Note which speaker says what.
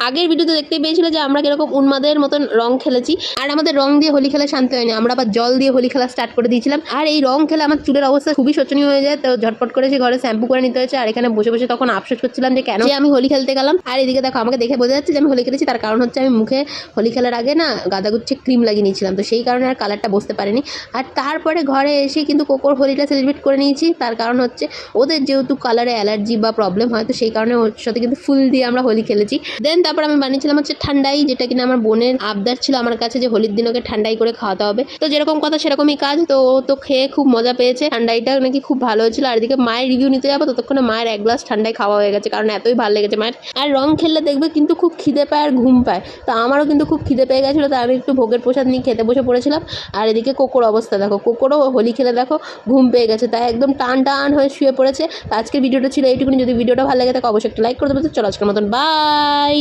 Speaker 1: আগের ভিডিওতে দেখতে পেয়েছিল যে আমরা কিরকম উন্মাদের মতন রং খেলেছি, আর আমাদের রং দিয়ে হোলি খেলা শান্তি হয়নি, আমরা আবার জল দিয়ে হোলি খেলা স্টার্ট করে দিয়েছিলাম। আর এই রং খেলে আমার চুলের অবস্থা খুবই শোচনীয় হয়ে যায়, তো ঝটপট করে সে ঘরে শ্যাম্পু করে নিতে হয়েছে। আর এখানে বসে বসে তখন আফসোস করছিলাম যে কেন আমি হোলি খেলতে গেলাম। আর এদিকে দেখো আমাকে দেখে বোঝা যাচ্ছে যে আমি হোলি খেলেছি, তার কারণ হচ্ছে আমি মুখে হোলি খেলার আগে না গাঁদাগুচ্ছে ক্রিম লাগিয়ে নিয়েছিলাম, তো সেই কারণে আর কালারটা বসতে পারিনি। আর তারপরে ঘরে এসে কিন্তু কোকোর হোলিটা সেলিব্রেট করে নিয়েছি, তার কারণ হচ্ছে ওদের যেহেতু কালারে অ্যালার্জি বা প্রবলেম হয়, তো সেই কারণে ওর সাথে কিন্তু ফুল দিয়ে আমরা হোলি খেলেছি। দেন তারপর আমি বানিয়েছিলাম হচ্ছে ঠান্ডাই, যেটা কিনা আমার বোনের আবদার ছিল আমার কাছে যে হোলির দিন ওকে ঠান্ডাই করে খাওয়াতে হবে। তো যেরকম কথা সেরকমই কাজ, তো ও তো খেয়ে খুব মজা পেয়েছে, ঠান্ডাইটা নাকি খুব ভালো হয়েছিল। আর এদিকে মায়ের রিভিউ নিতে যাবো, ততক্ষণে মায়ের এক গ্লাস ঠান্ডাই খাওয়া হয়ে গেছে, কারণ এতই ভালো লেগেছে মায়ের। আর রং খেললে দেখবে কিন্তু খুব খিদে পায় আর ঘুম পায়, তো আমারও কিন্তু খুব খিদে পেয়ে গেছিলো, তো আমি একটু ভোগের প্রসাদ নিয়ে খেতে বসে পড়েছিলাম। আর এদিকে কোকোর অবস্থা দেখো, কোকোরও হোলি খেলে দেখো ঘুম পেয়ে গেছে, তাই একদম টান টান হয়ে শুয়ে পড়েছে। আজকের ভিডিওটা ছিল এইটুকুনি। যদি ভিডিওটা ভালো লাগে থাকে অবশ্যই একটা লাইক করে দেবে। তো চলো আজকের মতন বাই।